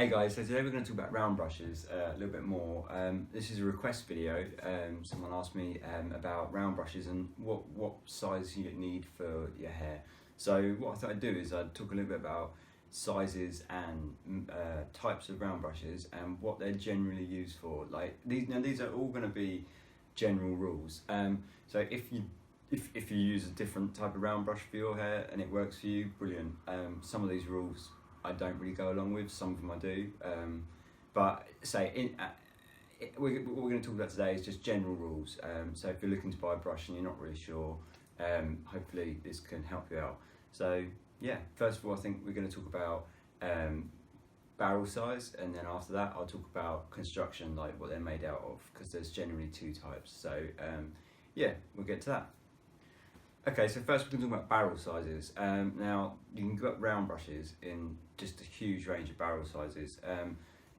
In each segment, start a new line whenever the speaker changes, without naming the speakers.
Hey guys, so today we're going to talk about round brushes a little bit more. This is a request video. Someone asked me about round brushes and what size you need for your hair. So what I thought I'd do is I'd talk a little bit about sizes and types of round brushes and what they're generally used for. Like these are all going to be general rules. So if you use a different type of round brush for your hair and it works for you, brilliant. Some of these rules I don't really go along with, some of them I do, but what we're going to talk about today is just general rules. So if you're looking to buy a brush and you're not really sure, hopefully this can help you out. So yeah, first of all I think we're going to talk about barrel size, and then after that I'll talk about construction, like what they're made out of, because there's generally two types. So yeah, we'll get to that. Okay, so first we're going to talk about barrel sizes. Now, you can get round brushes in just a huge range of barrel sizes.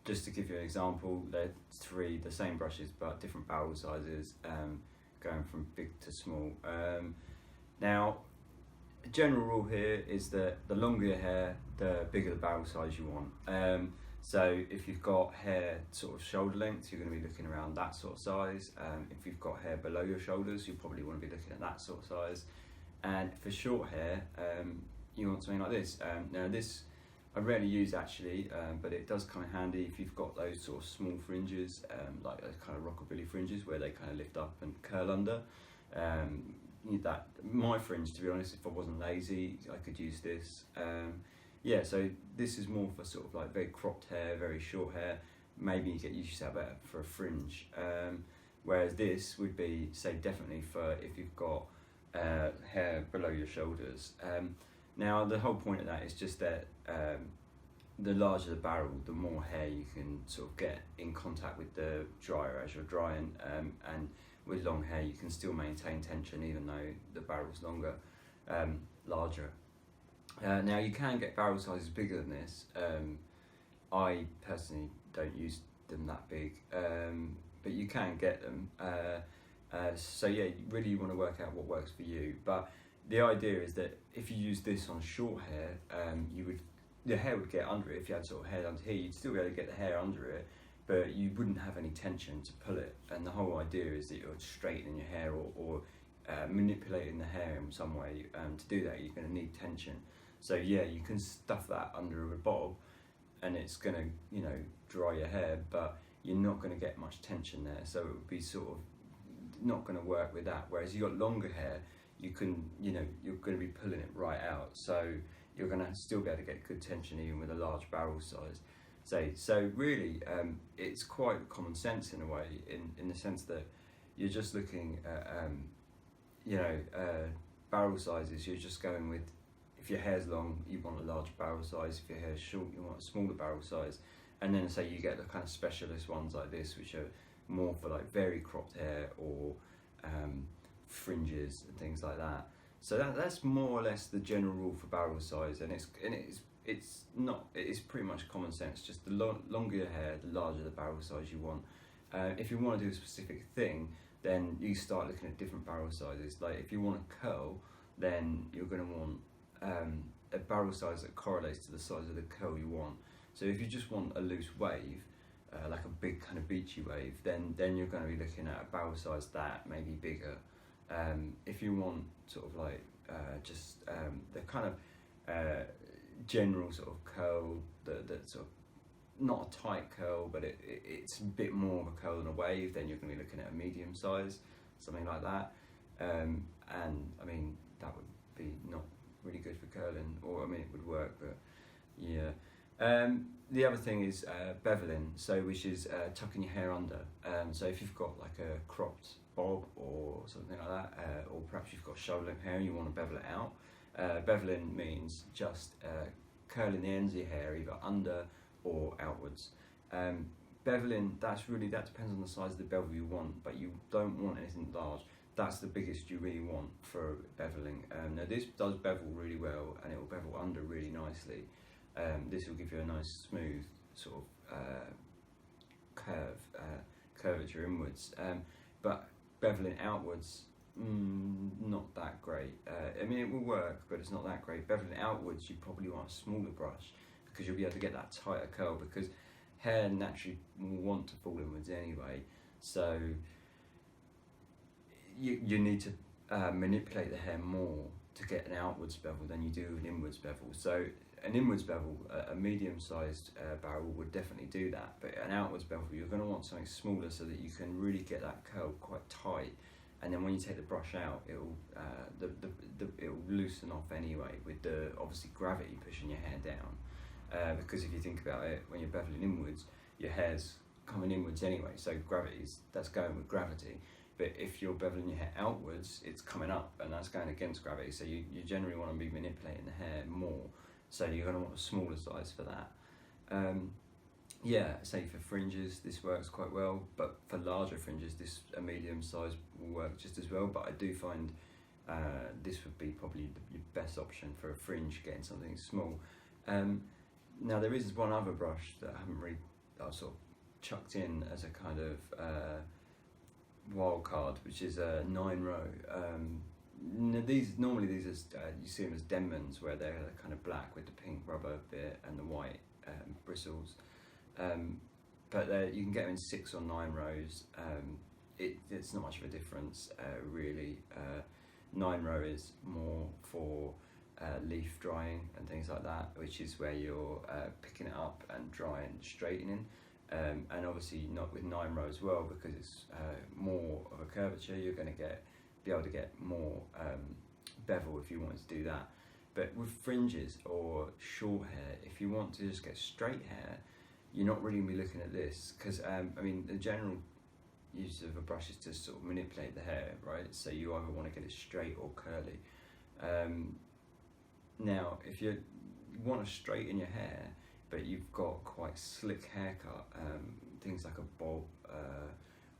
Just to give you an example, they're three the same brushes but different barrel sizes, going from big to small. Now, a general rule here is that the longer your hair, the bigger the barrel size you want. So if you've got hair sort of shoulder length, you're going to be looking around that sort of size. If you've got hair below your shoulders, you probably want to be looking at that sort of size. And for short hair, you want something like this. Now this I rarely use actually, but it does come in handy if you've got those sort of small fringes, like those kind of rockabilly fringes where they kind of lift up and curl under. That my fringe, to be honest, if I wasn't lazy, I could use this. Yeah, so this is more for sort of like very cropped hair, very short hair. Maybe you get used to that better for a fringe. Whereas this would be, say, definitely for if you've got hair below your shoulders. Now the whole point of that is just that the larger the barrel, the more hair you can sort of get in contact with the dryer as you're drying, and with long hair you can still maintain tension even though the barrel's larger. Now you can get barrel sizes bigger than this. I personally don't use them that big, but you can get them. So yeah, really you want to work out what works for you. But the idea is that if you use this on short hair, the hair would get under it. If you had sort of hair under here, you'd still be able to get the hair under it, but you wouldn't have any tension to pull it. And the whole idea is that you're straightening your hair or manipulating the hair in some way. To do that, you're going to need tension. So yeah, you can stuff that under a bob, and it's going to dry your hair, but you're not going to get much tension there. So it would be sort of not going to work with that. Whereas you got longer hair, you can you're going to be pulling it right out, so you're going to still be able to get good tension even with a large barrel size. So really, it's quite common sense in a way, in the sense that you're just looking at barrel sizes. You're just going with, if your hair's long, you want a large barrel size. If your hair's short, you want a smaller barrel size. And then say you get the kind of specialist ones like this, which are more for like very cropped hair or fringes and things like that. So that's more or less the general rule for barrel size, and it's pretty much common sense. Just the longer your hair, the larger the barrel size you want. If you want to do a specific thing, then you start looking at different barrel sizes. Like if you want a curl, then you're going to want a barrel size that correlates to the size of the curl you want. So if you just want a loose wave, like a big kind of beachy wave, then you're going to be looking at a barrel size that may be bigger. If you want sort of like the kind of general sort of curl, that sort of not a tight curl, but it's a bit more of a curl than a wave, then you're going to be looking at a medium size, something like that. And I mean, that would be not really good for curling, or I mean it would work, but yeah. The other thing is beveling, which is tucking your hair under. So if you've got like a cropped bob or something like that, or perhaps you've got shoulder length hair and you want to bevel it out, beveling means just curling the ends of your hair either under or outwards. Beveling, that depends on the size of the bevel you want, but you don't want anything large. That's the biggest you really want for beveling. Now this does bevel really well, and it will bevel under really nicely. This will give you a nice smooth sort of curvature inwards, but beveling outwards, not that great. I mean, it will work, but it's not that great. Beveling outwards, you probably want a smaller brush, because you'll be able to get that tighter curl, because hair naturally will want to fall inwards anyway. So you need to manipulate the hair more to get an outwards bevel than you do an inwards bevel. So an inwards bevel, a medium-sized barrel would definitely do that, but an outwards bevel, you're going to want something smaller so that you can really get that curl quite tight, and then when you take the brush out, it'll it'll loosen off anyway, with the obviously gravity pushing your hair down. Because if you think about it, when you're beveling inwards, your hair's coming inwards anyway, so that's going with gravity. But if you're beveling your hair outwards, it's coming up, and that's going against gravity. So you generally want to be manipulating the hair more. So you're going to want a smaller size for that. Yeah, say for fringes, this works quite well, but for larger fringes, a medium size will work just as well. But I do find this would be probably your best option for a fringe, getting something small. Now there is one other brush that I've sort of chucked in as a kind of wild card, which is a 9-row. Normally these are you see them as denmanns, where they're kind of black with the pink rubber bit and the white bristles. But you can get them in 6 or 9 rows. It's not much of a difference really. 9-row is more for leaf drying and things like that, which is where you're picking it up and drying, straightening. And obviously not with 9-row as well, because it's more of a curvature. You're going to be able to get more bevel if you want to do that. But with fringes or short hair, if you want to just get straight hair, you're not really going to be looking at this, because I mean, the general use of a brush is to sort of manipulate the hair, right? So you either want to get it straight or curly. Now, if you want to straighten your hair, but you've got quite slick haircut, things like a bob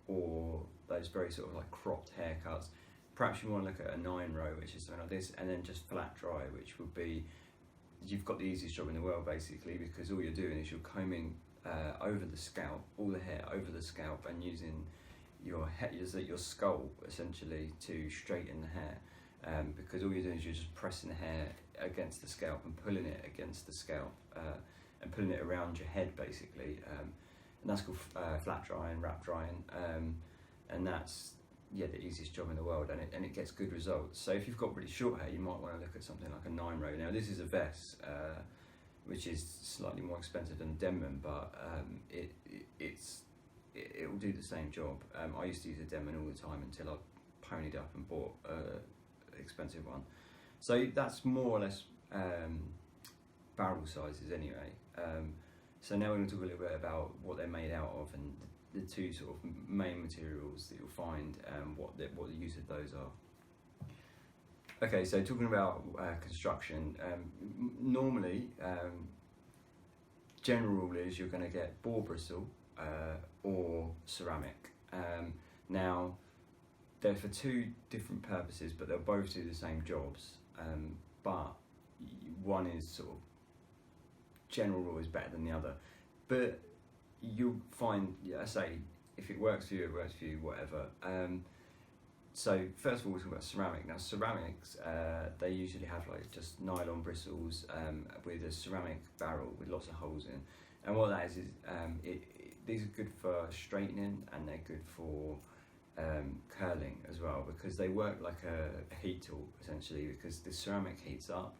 or those very sort of like cropped haircuts, perhaps you want to look at a 9-row, which is something like this, and then just flat dry, which would be, you've got the easiest job in the world basically, because all you're doing is you're combing over the scalp, all the hair over the scalp, and using your skull essentially to straighten the hair, because all you're doing is you're just pressing the hair against the scalp and pulling it against the scalp, and pulling it around your head basically, and that's called flat drying, wrap drying, and that's the easiest job in the world, and it gets good results. So if you've got really short hair, you might want to look at something like a 9-row. Now this is a vest, which is slightly more expensive than a denmann, but it will do the same job. I used to use a denmann all the time until I ponied up and bought an expensive one. So that's more or less barrel sizes anyway. So now we're going to talk a little bit about what they're made out of, and the two sort of main materials that you'll find, what the use of those are. Okay, so talking about construction, normally, general rule is you're going to get boar bristle or ceramic. Now, they're for 2 different purposes, but they'll both do the same jobs. But one is sort of, general rule is better than the other. But you'll find, I say, if it works for you, it works for you, whatever. So first of all, we'll talk about ceramic. Now ceramics, they usually have like just nylon bristles with a ceramic barrel with lots of holes in. And what that is these are good for straightening, and they're good for curling as well, because they work like a heat tool essentially, because the ceramic heats up.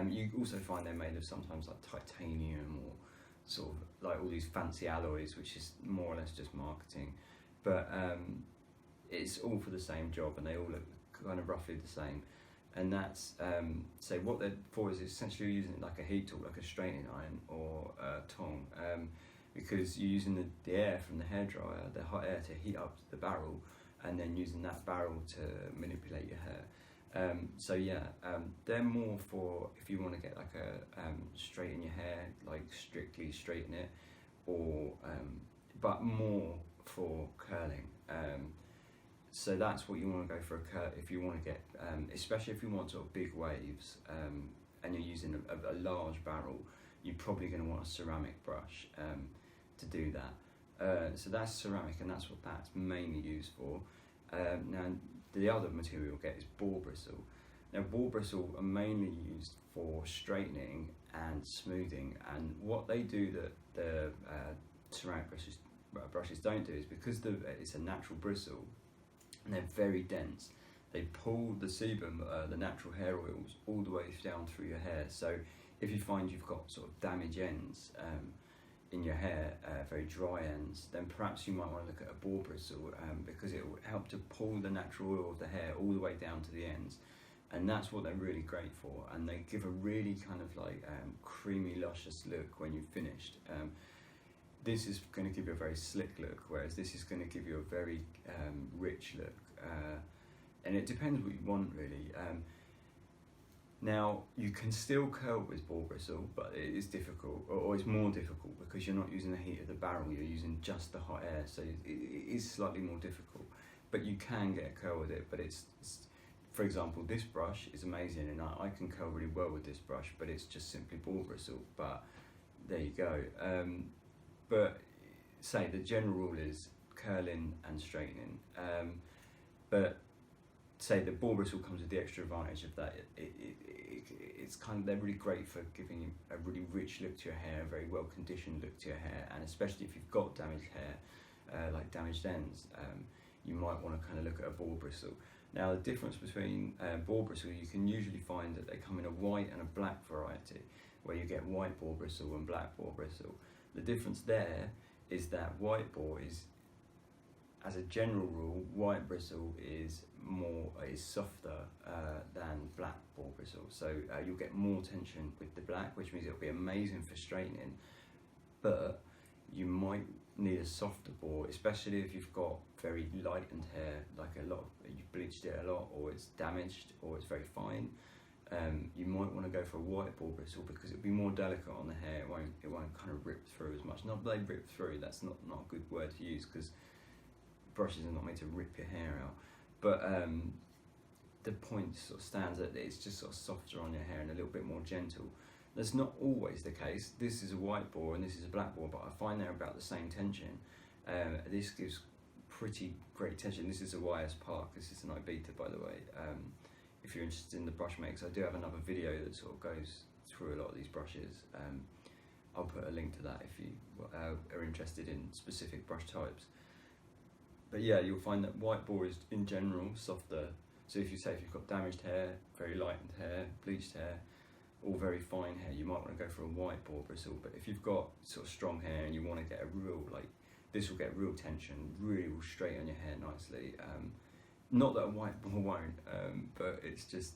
You also find they're made of sometimes like titanium or sort of like all these fancy alloys, which is more or less just marketing, but it's all for the same job, and they all look kind of roughly the same. And that's so what they're for is essentially using it like a heat tool, like a straightening iron or a tong, because you're using the air from the hairdryer, the hot air, to heat up the barrel, and then using that barrel to manipulate your hair. So they're more for if you want to get like a straighten your hair, like strictly straighten it, or but more for curling. So that's what you want to go for if you want to get, especially if you want sort of big waves, and you're using a large barrel, you're probably going to want a ceramic brush to do that. So that's ceramic, and that's what that's mainly used for. Now the other material you'll get is boar bristle, Now boar bristle are mainly used for straightening and smoothing, and what they do that the ceramic brushes don't do is because it's a natural bristle and they're very dense, they pull the sebum, the natural hair oils, all the way down through your hair. So if you find you've got sort of damaged ends in your hair, very dry ends, then perhaps you might want to look at a boar bristle, because it will help to pull the natural oil of the hair all the way down to the ends. And that's what they're really great for, and they give a really kind of like creamy, luscious look when you've finished. This is going to give you a very slick look, whereas this is going to give you a very rich look, and it depends what you want really. Now you can still curl with boar bristle, but it is difficult, or it's more difficult because you're not using the heat of the barrel, you're using just the hot air, so it is slightly more difficult. But you can get a curl with it, but it's for example, this brush is amazing, and I can curl really well with this brush, but it's just simply boar bristle. But there you go. But say the general rule is curling and straightening. But say the boar bristle comes with the extra advantage of that. It's kind of, they're really great for giving you a really rich look to your hair, a very well conditioned look to your hair, and especially if you've got damaged hair, like damaged ends, you might want to kind of look at a boar bristle. Now the difference between boar bristle, you can usually find that they come in a white and a black variety, where you get white boar bristle and black boar bristle. The difference there is that white boar is, as a general rule, white bristle is softer than black boar bristle. So you'll get more tension with the black, which means it'll be amazing for straightening, but you might need a softer boar, especially if you've got very lightened hair, like you've bleached it a lot, or it's damaged, or it's very fine. You might want to go for a white boar bristle because it'll be more delicate on the hair. It won't kind of rip through as much. Not that they rip through, that's not a good word to use, because brushes are not made to rip your hair out. But the point sort of stands that it's just sort of softer on your hair and a little bit more gentle. That's not always the case. This is a white boar and this is a black boar, but I find they're about the same tension. This gives pretty great tension. This is a YS Park. This is an Ibiza, by the way. If you're interested in the brush makes, I do have another video that sort of goes through a lot of these brushes. I'll put a link to that if you are interested in specific brush types. But yeah, you'll find that white boar is in general softer. So if you've got damaged hair, very lightened hair, bleached hair, all very fine hair, you might want to go for a white boar bristle. But if you've got sort of strong hair and you want to get a real, this will get real tension, really will straighten your hair nicely. Not that a white boar won't, but it's just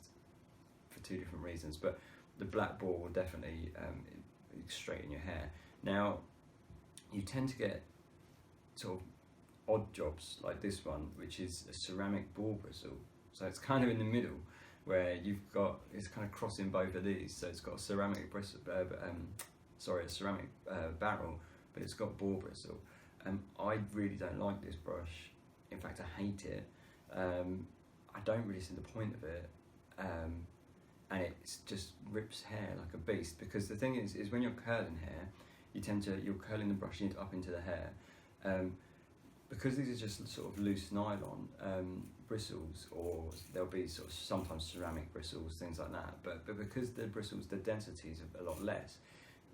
for two different reasons. But the black boar will definitely straighten your hair. Now, you tend to get sort of odd jobs like this one, which is a ceramic boar bristle. So it's kind of in the middle, where it's kind of crossing both of these. So it's got a ceramic bristle, a ceramic barrel, but it's got boar bristle. I really don't like this brush. In fact, I hate it. I don't really see the point of it, and it just rips hair like a beast. Because the thing is when you're curling hair, you're curling the brush up into the hair. Because these are just sort of loose nylon bristles, or there'll be sort of sometimes ceramic bristles, things like that. But because the bristles, the density is a lot less,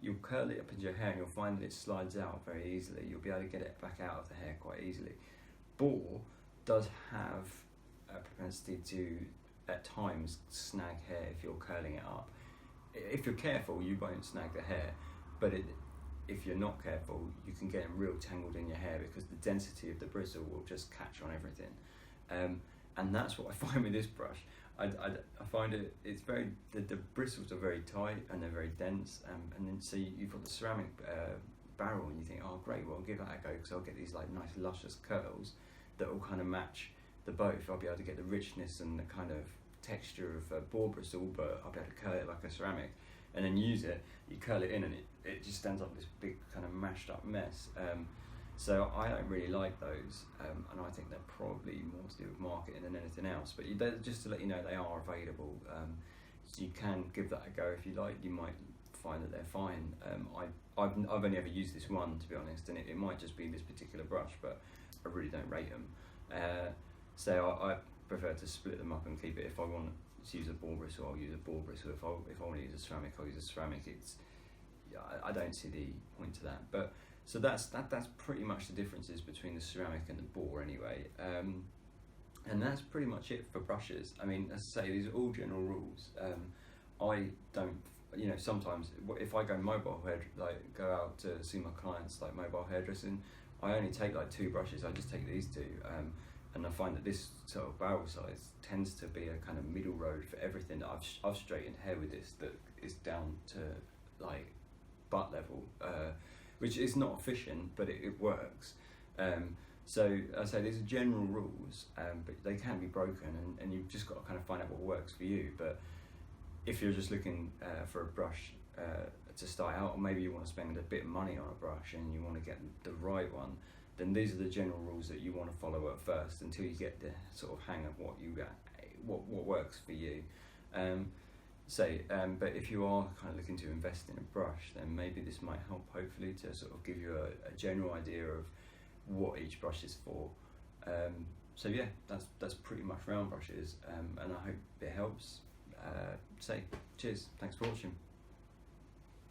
you'll curl it up into your hair and you'll find that it slides out very easily. You'll be able to get it back out of the hair quite easily. Boar does have a propensity to, at times, snag hair if you're curling it up. If you're careful, you won't snag the hair, but if you're not careful, you can get it real tangled in your hair because the density of the bristle will just catch on everything. And that's what I find with this brush. I find it's very, the bristles are very tight and they're very dense, and then so you've got the ceramic barrel and you think, oh great, well I'll give that a go because I'll get these like nice luscious curls that will kind of match the both. I'll be able to get the richness and the kind of texture of boar bristle, but I'll be able to curl it like a ceramic, and then use it. You curl it in and it just stands up this big kind of mashed up mess. So I don't really like those, and I think they're probably more to do with marketing than anything else. But just to let you know, they are available. So you can give that a go if you like. You might find that they're fine. I've only ever used this one, to be honest, and it might just be this particular brush, but I really don't rate them. So prefer to split them up and keep it. If I want to use a ball bristle, I'll use a ball bristle. If I want to use a ceramic, I'll use a ceramic. I don't see the point to that. But so that's pretty much the differences between the ceramic and the bore anyway. And that's pretty much it for brushes. I mean, as I say, these are all general rules. I don't, sometimes if I go mobile go out to see my clients like mobile hairdressing, I only take like 2 brushes. I just take these 2, and I find that this sort of barrel size tends to be a kind of middle road for everything. I've straightened hair with this that is down to like butt level, which is not efficient, but it works. So I say these are general rules, but they can be broken, and you've just got to kind of find out what works for you. But if you're just looking for a brush to start out, or maybe you want to spend a bit of money on a brush and you want to get the right one, then these are the general rules that you want to follow at first until you get the sort of hang of what works for you. But if you are kind of looking to invest in a brush, then maybe this might help, hopefully, to sort of give you a general idea of what each brush is for. So yeah, that's pretty much round brushes, and I hope it helps. Cheers, thanks for watching.